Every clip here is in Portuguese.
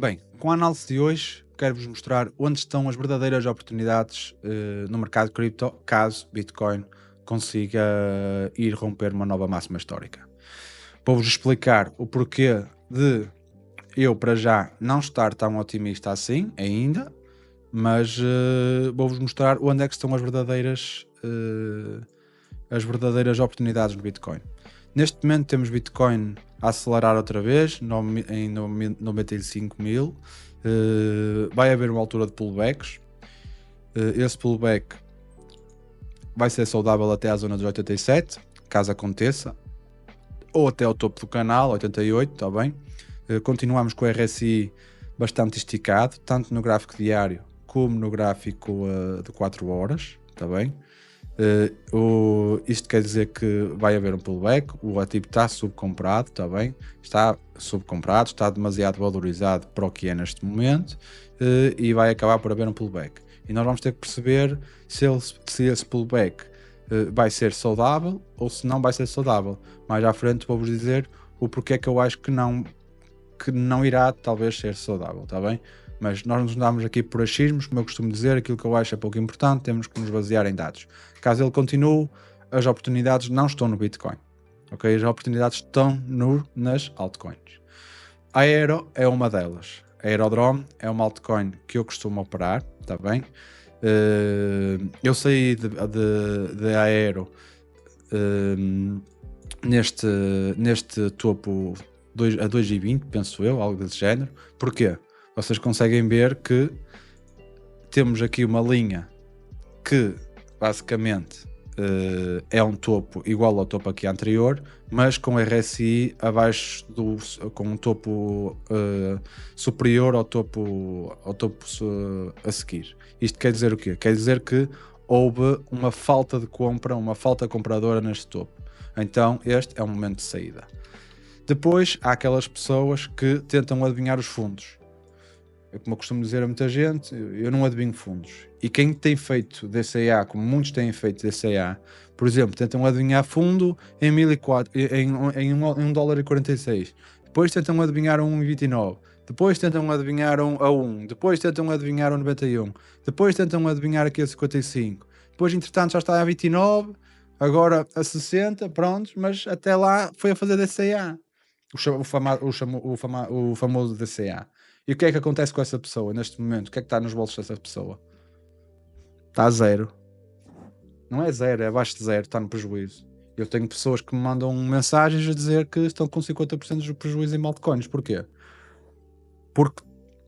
Bem, com a análise de hoje, quero-vos mostrar onde estão as verdadeiras oportunidades no mercado cripto, caso Bitcoin consiga ir romper uma nova máxima histórica. Vou-vos explicar o porquê de eu, para já, não estar tão otimista assim, ainda, mas vou-vos mostrar onde é que estão as verdadeiras oportunidades no Bitcoin. Neste momento temos Bitcoin a acelerar outra vez em 95 mil. Vai haver uma altura de pullbacks. Esse pullback vai ser saudável até à zona dos 87, caso aconteça, ou até ao topo do canal, 88, está bem? Continuamos com o RSI bastante esticado, tanto no gráfico diário como no gráfico de 4 horas, está bem? Isto quer dizer que vai haver um pullback, o ativo está subcomprado, está bem? Está subcomprado, está demasiado valorizado para o que é neste momento e vai acabar por haver um pullback. E nós vamos ter que perceber se esse pullback vai ser saudável ou se não vai ser saudável. Mais à frente vou-vos dizer o porquê que eu acho que não irá talvez ser saudável, está bem? Mas nós nos damos aqui por achismos, como eu costumo dizer, aquilo que eu acho é pouco importante, temos que nos basear em dados. Caso ele continue, as oportunidades não estão no Bitcoin, ok? As oportunidades estão nas altcoins. A Aero é uma delas. A Aerodrome é uma altcoin que eu costumo operar, está bem? Eu saí de Aero neste topo a 2,20, penso eu, algo desse género. Porquê? Vocês conseguem ver que temos aqui uma linha que basicamente é um topo igual ao topo aqui anterior, mas com RSI abaixo com um topo superior ao topo a seguir. Isto quer dizer o quê? Quer dizer que houve uma falta de compra, uma falta compradora neste topo. Então este é o momento de saída. Depois há aquelas pessoas que tentam adivinhar os fundos. Como eu costumo dizer a muita gente, eu não adivinho fundos. E quem tem feito DCA, como muitos têm feito DCA, por exemplo, tentam adivinhar fundo em 1.004, em $1,46. Depois tentam adivinhar a 1,29. Depois tentam adivinhar a 1. Depois tentam adivinhar a 91. Depois tentam adivinhar aqui a 55. Depois, entretanto, já está a 29. Agora a 60. Pronto. Mas até lá foi a fazer DCA. O famoso DCA. E o que é que acontece com essa pessoa neste momento? O que é que está nos bolsos dessa pessoa? Está a zero. Não é zero, é abaixo de zero, está no prejuízo. Eu tenho pessoas que me mandam mensagens a dizer que estão com 50% de prejuízo em altcoins. Porquê? Porque,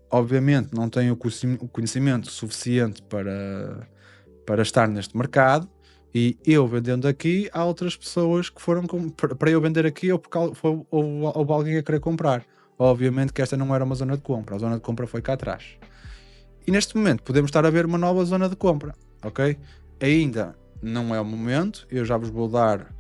obviamente, não têm o conhecimento suficiente para estar neste mercado. E eu vendendo aqui, há outras pessoas que foram para eu vender aqui ou porque houve alguém a querer comprar. Obviamente que esta não era uma zona de compra, a zona de compra foi cá atrás. E neste momento podemos estar a ver uma nova zona de compra, ok? Ainda não é o momento, eu já vos vou dar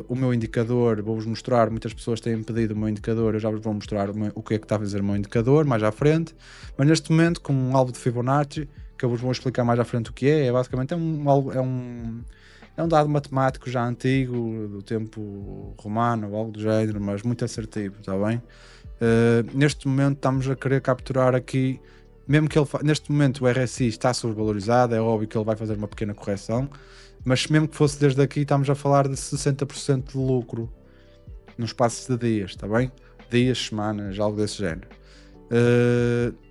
o meu indicador, vou-vos mostrar, muitas pessoas têm pedido o meu indicador, eu já vos vou mostrar o que é que está a fazer o meu indicador mais à frente, mas neste momento com um alvo de Fibonacci, que eu vos vou explicar mais à frente o que é basicamente é um dado matemático já antigo, do tempo romano ou algo do género, mas muito assertivo, está bem? Neste momento estamos a querer capturar aqui, mesmo que ele neste momento o RSI está sobrevalorizado, é óbvio que ele vai fazer uma pequena correção, mas mesmo que fosse desde aqui, estamos a falar de 60% de lucro no espaço de dias, está bem? Dias, semanas, algo desse género.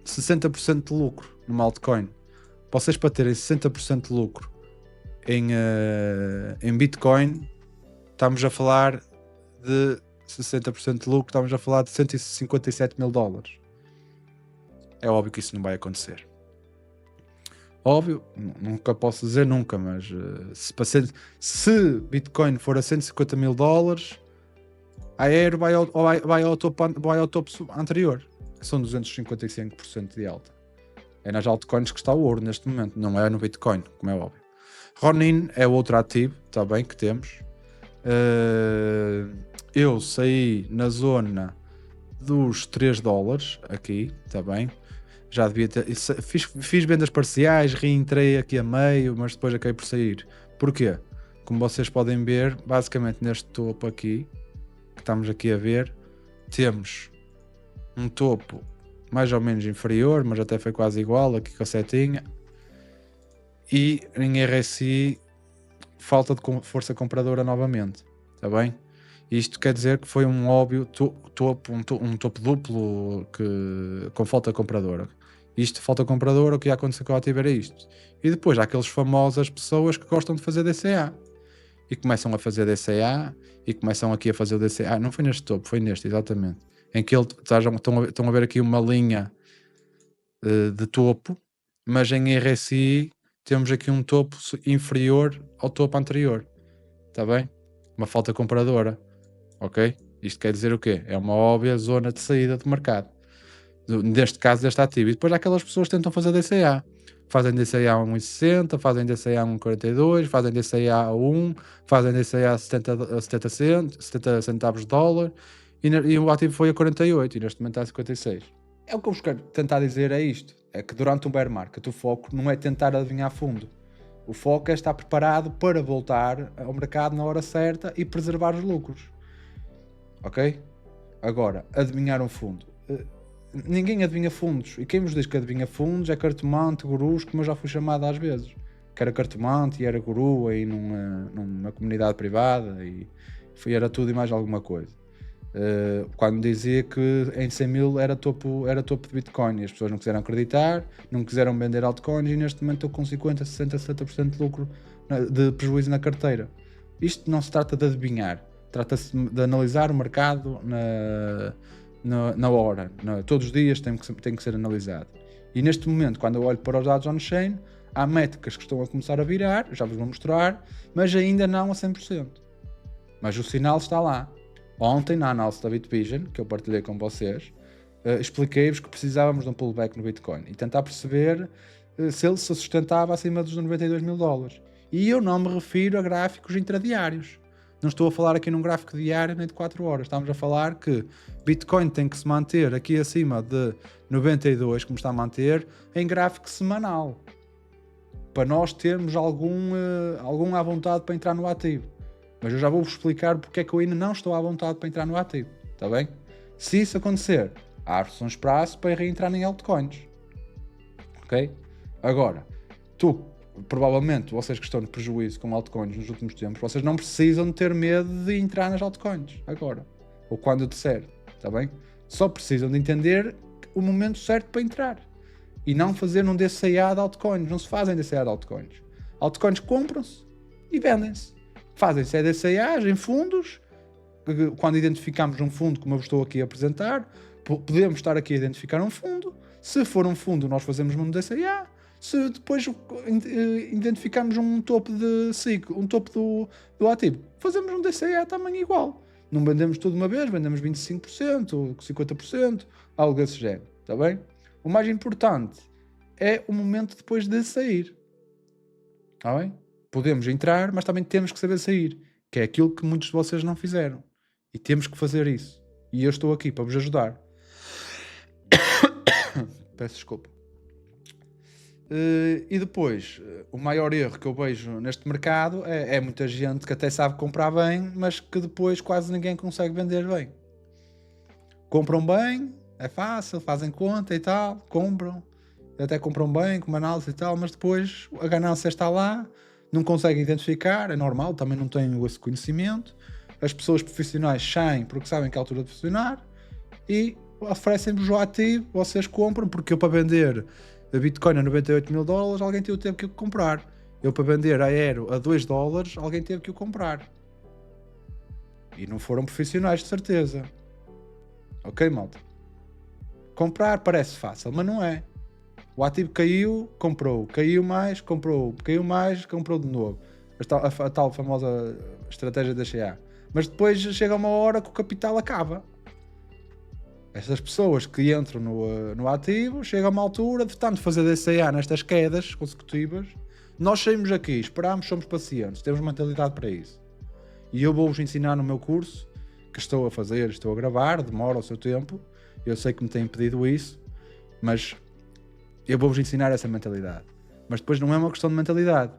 60% de lucro numa altcoin. Vocês para terem 60% de lucro em Bitcoin, estamos a falar de 60% de lucro, estamos a falar de $157 mil. É óbvio que isso não vai acontecer. Óbvio, nunca posso dizer nunca, mas se Bitcoin for a $150 mil, a Aero vai ao topo anterior. São 255% de alta. É nas altcoins que está o ouro neste momento, não é no Bitcoin, como é óbvio. Ronin é outro ativo, está bem, que temos. Eu saí na zona dos $3 aqui, está bem? Já devia ter. Fiz vendas parciais, reentrei aqui a meio, mas depois acabei por sair. Porquê? Como vocês podem ver, basicamente neste topo aqui, que estamos aqui a ver, temos um topo mais ou menos inferior, mas até foi quase igual, aqui com a setinha. E em RSI, falta de força compradora novamente, está bem? Isto quer dizer que foi um óbvio topo, um topo duplo com falta compradora. Isto, falta compradora, o que ia acontecer com o ativo era isto. E depois há aqueles famosas pessoas que gostam de fazer DCA. E começam a fazer DCA, e começam aqui a fazer o DCA. Não foi neste topo, foi neste, exatamente. Em que estão a ver aqui uma linha de topo, mas em RSI temos aqui um topo inferior ao topo anterior. Está bem? Uma falta compradora. Ok? Isto quer dizer o quê? É uma óbvia zona de saída do mercado. Neste caso, deste ativo. E depois há aquelas pessoas que tentam fazer DCA. Fazem DCA a 1,60, fazem DCA a 1,42, fazem DCA a 1, fazem DCA a 70 centavos de dólar e o ativo foi a 48 e neste momento está a 56. É o que eu vos quero tentar dizer é isto. É que durante um bear market o foco não é tentar adivinhar fundo. O foco é estar preparado para voltar ao mercado na hora certa e preservar os lucros. Ok? Agora, adivinhar um fundo. Ninguém adivinha fundos. E quem vos diz que adivinha fundos é cartomante, gurus, como eu já fui chamado às vezes. Que era cartomante e era guru aí numa comunidade privada e era tudo e mais alguma coisa. Quando dizia que em 100 mil era topo de Bitcoin e as pessoas não quiseram acreditar, não quiseram vender altcoins e neste momento estou com 50, 60, 70% de lucro de prejuízo na carteira. Isto não se trata de adivinhar, trata-se de analisar o mercado na hora, todos os dias tem que ser analisado. E neste momento, quando eu olho para os dados on-chain, há métricas que estão a começar a virar, já vos vou mostrar, mas ainda não a 100%. Mas o sinal está lá. Ontem, na análise da BitVision, que eu partilhei com vocês, expliquei-vos que precisávamos de um pullback no Bitcoin e tentar perceber se ele se sustentava acima dos 92 mil dólares. E eu não me refiro a gráficos intradiários. Não estou a falar aqui num gráfico diário nem de 4 horas. Estamos a falar que Bitcoin tem que se manter aqui acima de 92, como está a manter, em gráfico semanal. Para nós termos algum à vontade para entrar no ativo. Mas eu já vou-vos explicar porque é que eu ainda não estou à vontade para entrar no ativo. Está bem? Se isso acontecer, abre-se um espaço para reentrar em altcoins. Ok? Agora, provavelmente, vocês que estão no prejuízo com altcoins nos últimos tempos, vocês não precisam de ter medo de entrar nas altcoins agora. Ou quando eu disser. Está bem? Só precisam de entender o momento certo para entrar. E não fazer um DCA de altcoins. Não se fazem DCA de altcoins. Altcoins compram-se e vendem-se. Fazem-se DCAs em fundos. Quando identificamos um fundo, como eu estou aqui a apresentar, podemos estar aqui a identificar um fundo. Se for um fundo, nós fazemos um DCA. Se depois identificarmos um topo de ciclo, um topo do ativo, fazemos um DCA também igual. Não vendemos tudo de uma vez, vendemos 25% ou 50%, algo desse género. Está bem? O mais importante é o momento depois de sair. Está bem? Podemos entrar, mas também temos que saber sair, que é aquilo que muitos de vocês não fizeram. E temos que fazer isso. E eu estou aqui para vos ajudar. Peço desculpa. E depois, o maior erro que eu vejo neste mercado é muita gente que até sabe comprar bem, mas que depois quase ninguém consegue vender bem. Compram bem, é fácil, fazem conta e tal, compram, até compram bem, com uma análise e tal, mas depois a ganância está lá, não conseguem identificar, é normal, também não têm esse conhecimento. As pessoas profissionais saem porque sabem que é a altura de funcionar e oferecem-vos o ativo, vocês compram, porque eu para vender a Bitcoin a 98 mil dólares, alguém teve que o comprar. Eu para vender a Aero a 2 dólares, alguém teve que o comprar. E não foram profissionais, de certeza. Ok, malta? Comprar parece fácil, mas não é. O ativo caiu, comprou. Caiu mais, comprou. Caiu mais, comprou de novo. A tal famosa estratégia da DCA. Mas depois chega uma hora que o capital acaba. Estas pessoas que entram no ativo, chega a uma altura de tanto fazer DCA nestas quedas consecutivas. Nós saímos aqui, esperamos, somos pacientes, temos mentalidade para isso. E eu vou-vos ensinar no meu curso, que estou a fazer, estou a gravar, demora o seu tempo. Eu sei que me têm pedido isso, mas eu vou-vos ensinar essa mentalidade. Mas depois não é uma questão de mentalidade.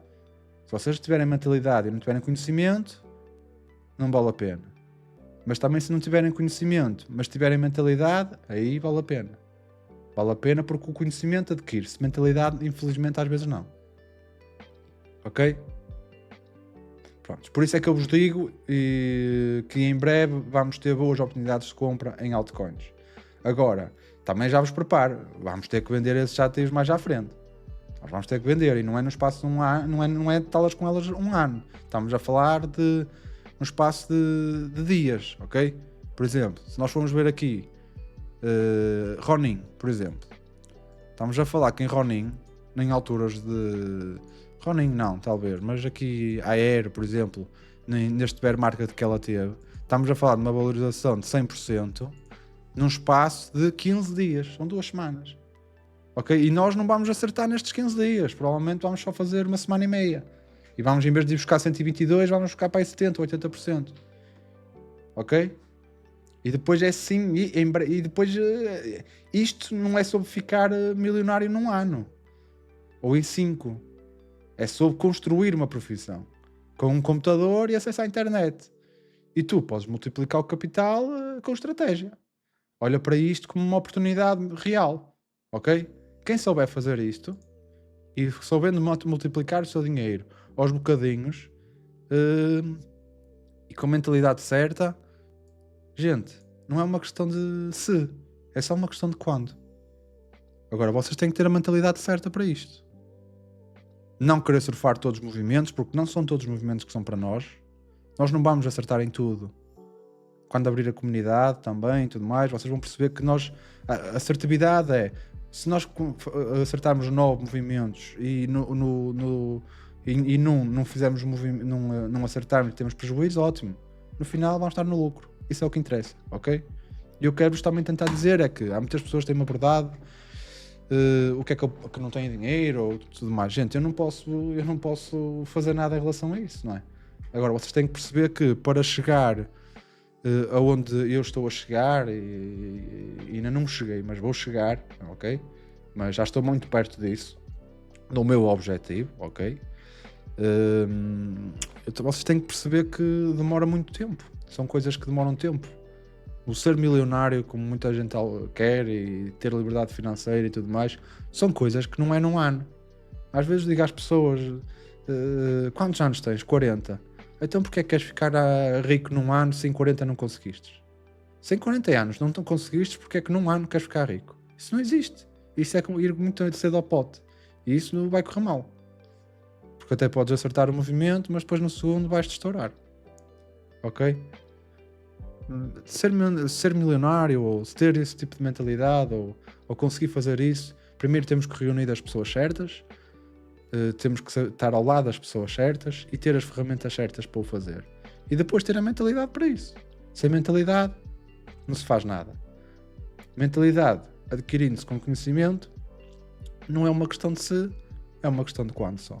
Se vocês tiverem mentalidade e não tiverem conhecimento, não vale a pena. Mas também se não tiverem conhecimento, mas tiverem mentalidade, aí vale a pena. Vale a pena porque o conhecimento adquire-se. Mentalidade, infelizmente, às vezes não. Ok? Pronto. Por isso é que eu vos digo que em breve vamos ter boas oportunidades de compra em altcoins. Agora, também já vos preparo. Vamos ter que vender esses ativos mais à frente. Nós vamos ter que vender e não é no espaço de um ano, não é de talas com elas um ano. Estamos a falar de um espaço de dias, ok? Por exemplo, se nós formos ver aqui Ronin, por exemplo, estamos a falar que em Ronin, em alturas de Ronin não, talvez, mas aqui a Aero, por exemplo, neste bear market que ela teve, estamos a falar de uma valorização de 100% num espaço de 15 dias, são 2 semanas. Ok? E nós não vamos acertar nestes 15 dias, provavelmente vamos só fazer uma semana e meia. E vamos, em vez de ir buscar 122, vamos buscar para aí 70%, 80%. Ok? E depois é assim, e depois isto não é sobre ficar milionário num ano. Ou em 5. É sobre construir uma profissão. Com um computador e acesso à internet. E tu podes multiplicar o capital com estratégia. Olha para isto como uma oportunidade real. Ok? Quem souber fazer isto e soubendo multiplicar o seu dinheiro aos bocadinhos e com a mentalidade certa, gente, não é uma questão de se, é só uma questão de quando. Agora, vocês têm que ter a mentalidade certa para isto. Não querer surfar todos os movimentos, porque não são todos os movimentos que são para nós. Nós não vamos acertar em tudo. Quando abrir a comunidade também e tudo mais, vocês vão perceber que a assertividade é, se nós acertarmos 9 movimentos e não fizermos não acertarmos e temos prejuízo, ótimo. No final vamos estar no lucro. Isso é o que interessa, ok? E eu quero-vos também tentar dizer é que há muitas pessoas que têm-me abordado o que é que não têm dinheiro ou tudo mais. Gente, eu não posso fazer nada em relação a isso, não é? Agora, vocês têm que perceber que para chegar aonde eu estou a chegar e ainda não cheguei, mas vou chegar, ok? Mas já estou muito perto disso, do meu objetivo, ok? Vocês têm que perceber que demora muito tempo, são coisas que demoram tempo. O ser milionário, como muita gente quer, e ter liberdade financeira e tudo mais, são coisas que não é num ano. Às vezes digo às pessoas, quantos anos tens? 40. Então porquê é que queres ficar rico num ano se em 40 não conseguiste? Se em 40 anos não conseguiste, porque é que num ano queres ficar rico? Isso não existe. Isso é como ir muito cedo ao pote. E isso não vai correr mal. Porque até podes acertar o movimento, mas depois no segundo vais-te estourar. Ok? Ser milionário, ou ter esse tipo de mentalidade, ou conseguir fazer isso, primeiro temos que reunir as pessoas certas, temos que estar ao lado das pessoas certas e ter as ferramentas certas para o fazer. E depois ter a mentalidade para isso. Sem mentalidade, não se faz nada. Mentalidade adquirindo-se com conhecimento não é uma questão de se, é uma questão de quando só.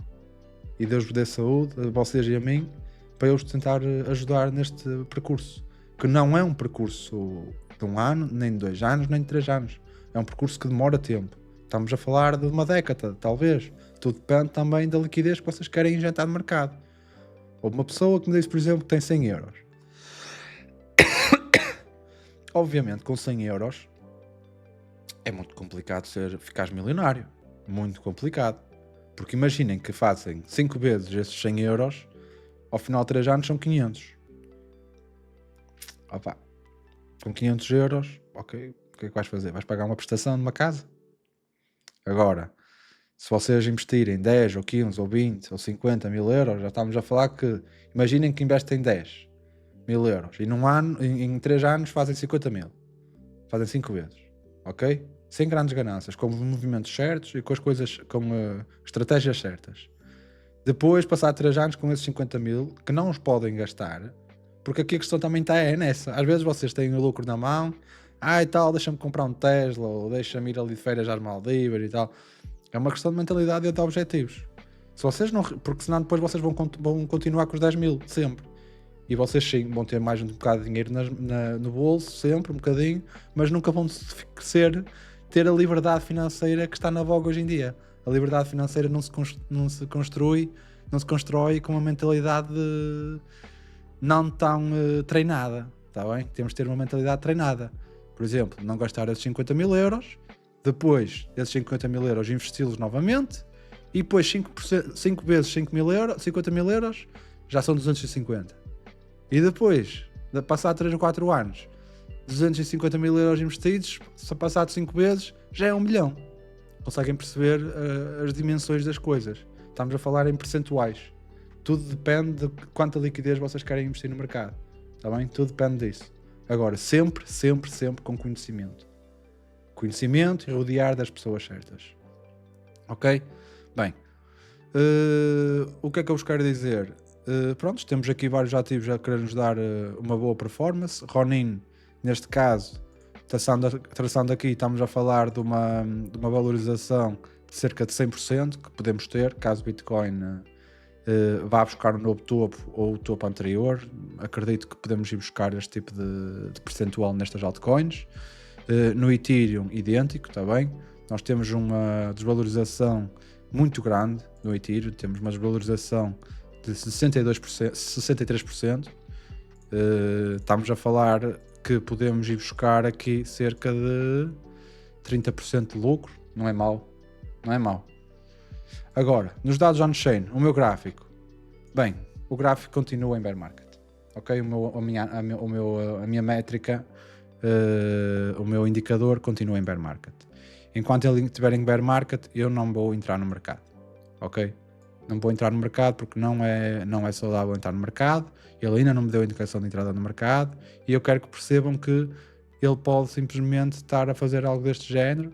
E Deus vos dê saúde, a vocês e a mim, para eu vos tentar ajudar neste percurso. Que não é um percurso de 1 ano, nem de 2 anos, nem de 3 anos. É um percurso que demora tempo. Estamos a falar de uma década, talvez. Tudo depende também da liquidez que vocês querem injetar no mercado. Houve uma pessoa que me disse, por exemplo, que tem 100 euros. Obviamente, com 100 euros é muito complicado ficares milionário. Muito complicado. Porque imaginem que fazem 5 vezes esses 100 euros, ao final de 3 anos são 500. Opa, com 500 euros, ok, o que é que vais fazer? Vais pagar uma prestação numa casa? Agora, se vocês investirem 10 ou 15 ou 20 ou 50 mil euros, já estamos a falar que, imaginem que investem 10 mil euros e num ano, em 3 anos fazem 50 mil. Fazem 5 vezes, ok? Sem grandes ganâncias, com os movimentos certos e com as coisas, com estratégias certas. Depois, passar 3 anos com esses 50 mil, que não os podem gastar, porque aqui a questão também está nessa. Às vezes vocês têm o lucro na mão, e tal, deixa-me comprar um Tesla, ou deixa-me ir ali de férias às Maldivas e tal. É uma questão de mentalidade e de objetivos. Se vocês não, porque senão depois vocês vão continuar com os 10 mil, sempre. E vocês sim, vão ter mais um bocado de dinheiro no bolso, sempre, um bocadinho, mas nunca vão ter a liberdade financeira que está na voga hoje em dia. A liberdade financeira não se constrói com uma mentalidade não tão treinada, está bem? Temos de ter uma mentalidade treinada. Por exemplo, não gastar esses 50 mil euros depois esses 50 mil euros investi-los novamente, e depois 5 vezes 5 mil euros, 50 mil euros, já são 250. E depois, de passar 3 ou 4 anos, 250 mil euros investidos, se passado 5 vezes, já é 1 milhão. Conseguem perceber as dimensões das coisas. Estamos a falar em percentuais. Tudo depende de quanta liquidez vocês querem investir no mercado. Está bem? Tudo depende disso. Agora, sempre com conhecimento. Conhecimento e rodear das pessoas certas. Ok? Bem, o que é que eu vos quero dizer? Pronto, temos aqui vários ativos a querer nos dar uma boa performance. Ronin, neste caso, traçando aqui, estamos a falar de uma valorização de cerca de 100% que podemos ter, caso o Bitcoin vá buscar um novo topo ou o topo anterior. Acredito que podemos ir buscar este tipo de percentual nestas altcoins. No Ethereum, idêntico, está bem? Nós temos uma desvalorização muito grande no Ethereum, temos uma desvalorização de 62%, 63%. Estamos a falar que podemos ir buscar aqui cerca de 30% de lucro. Não é mau. Agora, nos dados on-chain, o meu gráfico. Bem, o gráfico continua em bear market. Ok? A minha métrica, o meu indicador continua em bear market. Enquanto ele estiver em bear market, eu não vou entrar no mercado. Ok? Não vou entrar no mercado porque não é saudável entrar no mercado. Ele ainda não me deu indicação de entrada no mercado e eu quero que percebam que ele pode simplesmente estar a fazer algo deste género,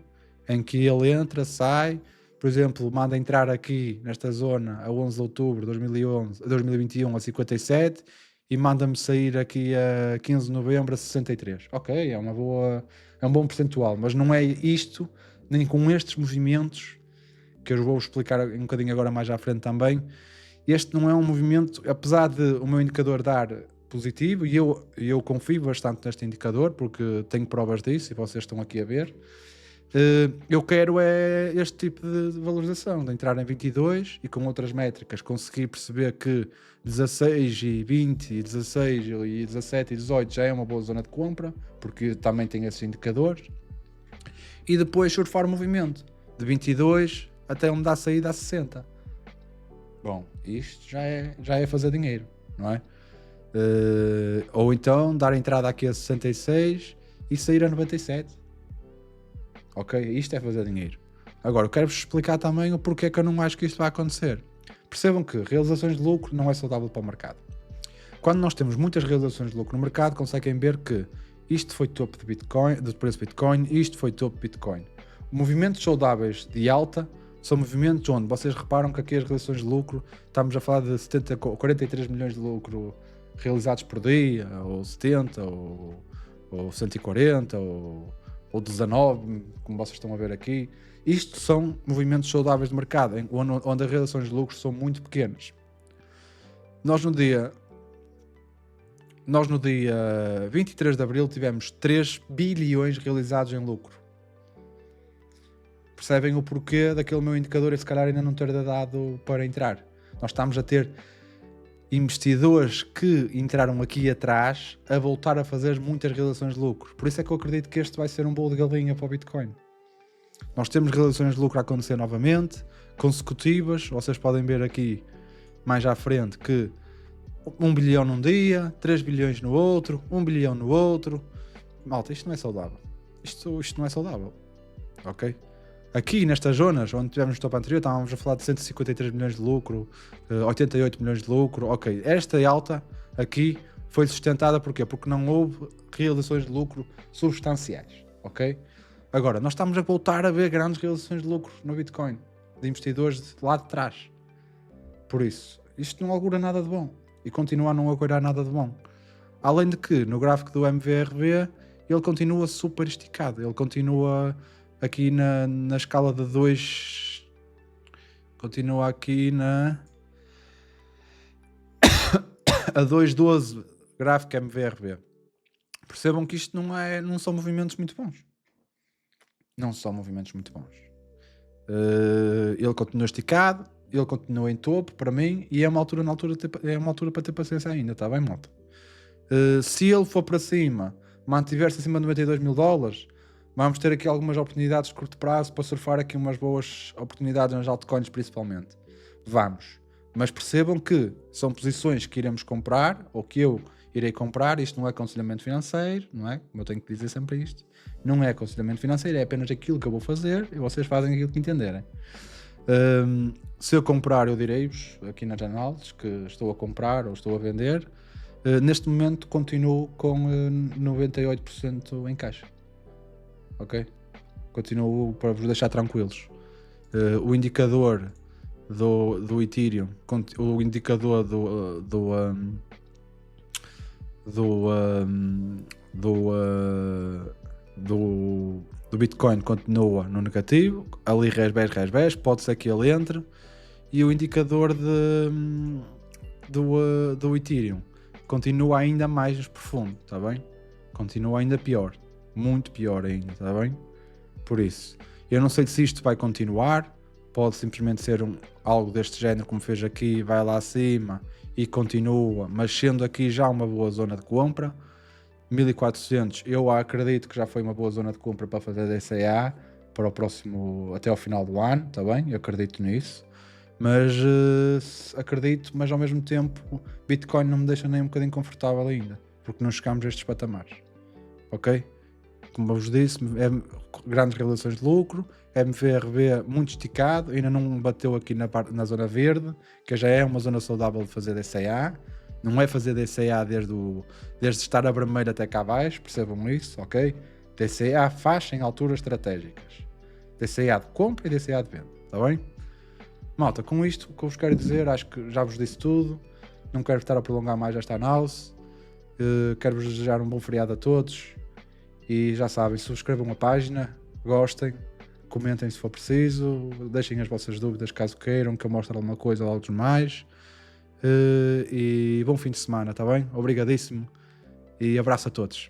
em que ele entra, sai, por exemplo, manda entrar aqui nesta zona a 11 de outubro de 2021 a 57 e manda-me sair aqui a 15 de novembro a 63. Ok, é um bom percentual, mas não é isto, nem com estes movimentos, que eu vou explicar um bocadinho agora mais à frente também. Este não é um movimento, apesar de o meu indicador dar positivo, e eu confio bastante neste indicador, porque tenho provas disso, e vocês estão aqui a ver. Eu quero é este tipo de valorização, de entrar em 22 e com outras métricas conseguir perceber que 16 e 20 e 16 e 17 e 18 já é uma boa zona de compra, porque também tem esses indicadores, e depois surfar o movimento de 22 até onde dá a saída a 60. Bom, isto já é fazer dinheiro, não é? Ou então dar entrada aqui a 66 e sair a 97. Ok? Isto é fazer dinheiro. Agora, eu quero-vos explicar também o porquê que eu não acho que isto vai acontecer. Percebam que realizações de lucro não é saudável para o mercado. Quando nós temos muitas realizações de lucro no mercado, conseguem ver que isto foi topo de Bitcoin, do preço de Bitcoin, isto foi topo de Bitcoin. Movimentos saudáveis de alta são movimentos onde vocês reparam que aqui as realizações de lucro, estamos a falar de 43 milhões de lucro realizados por dia, ou 70, ou 140, ou 19, como vocês estão a ver aqui. Isto são movimentos saudáveis de mercado, onde as realizações de lucro são muito pequenas. Nós no dia 23 de Abril tivemos 3 bilhões realizados em lucro. Percebem o porquê daquele meu indicador e se calhar ainda não ter dado para entrar. Nós estamos a ter investidores que entraram aqui atrás a voltar a fazer muitas realizações de lucro. Por isso é que eu acredito que este vai ser um bolo de galinha para o Bitcoin. Nós temos realizações de lucro a acontecer novamente, consecutivas. Vocês podem ver aqui mais à frente que 1 bilhão num dia, 3 bilhões no outro, 1 bilhão no outro. Malta, isto não é saudável. Isto não é saudável. Ok? Aqui nestas zonas onde tivemos no topo anterior, estávamos a falar de 153 milhões de lucro, 88 milhões de lucro. Ok, esta alta aqui foi sustentada porquê? Porque não houve realizações de lucro substanciais. Ok? Agora, nós estamos a voltar a ver grandes realizações de lucro no Bitcoin, de investidores de lá de trás. Por isso, isto não augura nada de bom e continua a não augurar nada de bom. Além de que, no gráfico do MVRV, ele continua super esticado, ele continua aqui na escala de 2, continua aqui a 2,12 gráfico MVRV. Percebam que isto não são movimentos muito bons. Não são movimentos muito bons. Ele continua esticado, ele continua em topo para mim e é uma altura para ter paciência ainda, está bem, malta? Se ele for para cima, mantiver-se acima de 92 mil dólares, vamos ter aqui algumas oportunidades de curto prazo para surfar aqui umas boas oportunidades nas altcoins principalmente. Vamos. Mas percebam que são posições que iremos comprar, ou que eu irei comprar. Isto não é aconselhamento financeiro, não é? Como eu tenho que dizer sempre isto. Não é aconselhamento financeiro, é apenas aquilo que eu vou fazer e vocês fazem aquilo que entenderem. Se eu comprar, eu direi-vos aqui nas análises que estou a comprar ou estou a vender. Neste momento continuo com 98% em caixa. Ok? Continuo para vos deixar tranquilos. O indicador do Ethereum, o indicador do Bitcoin continua no negativo, ali resbés, pode ser que ele entre, e o indicador do Ethereum continua ainda mais profundo, está bem? Continua ainda pior, muito pior ainda, está bem? Por isso, eu não sei se isto vai continuar, pode simplesmente ser algo deste género como fez aqui, vai lá acima e continua, mas sendo aqui já uma boa zona de compra. 1400 eu acredito que já foi uma boa zona de compra para fazer DCA para o próximo, até ao final do ano, está bem? Eu acredito nisso, mas acredito, mas ao mesmo tempo Bitcoin não me deixa nem um bocadinho confortável ainda, porque não chegamos a estes patamares, ok? Como eu vos disse, grandes realizações de lucro, MVRV muito esticado, ainda não bateu aqui na zona verde, que já é uma zona saudável de fazer DCA. Não é fazer DCA desde estar a vermelho até cá abaixo, percebam isso, ok? DCA faz em alturas estratégicas. DCA de compra e DCA de venda, está bem? Malta, com isto, o que eu vos quero dizer, acho que já vos disse tudo. Não quero estar a prolongar mais esta análise. Quero-vos desejar um bom feriado a todos. E já sabem, subscrevam a página, gostem, comentem se for preciso, deixem as vossas dúvidas caso queiram que eu mostre alguma coisa ou algo mais. E bom fim de semana, tá bem? Obrigadíssimo e abraço a todos.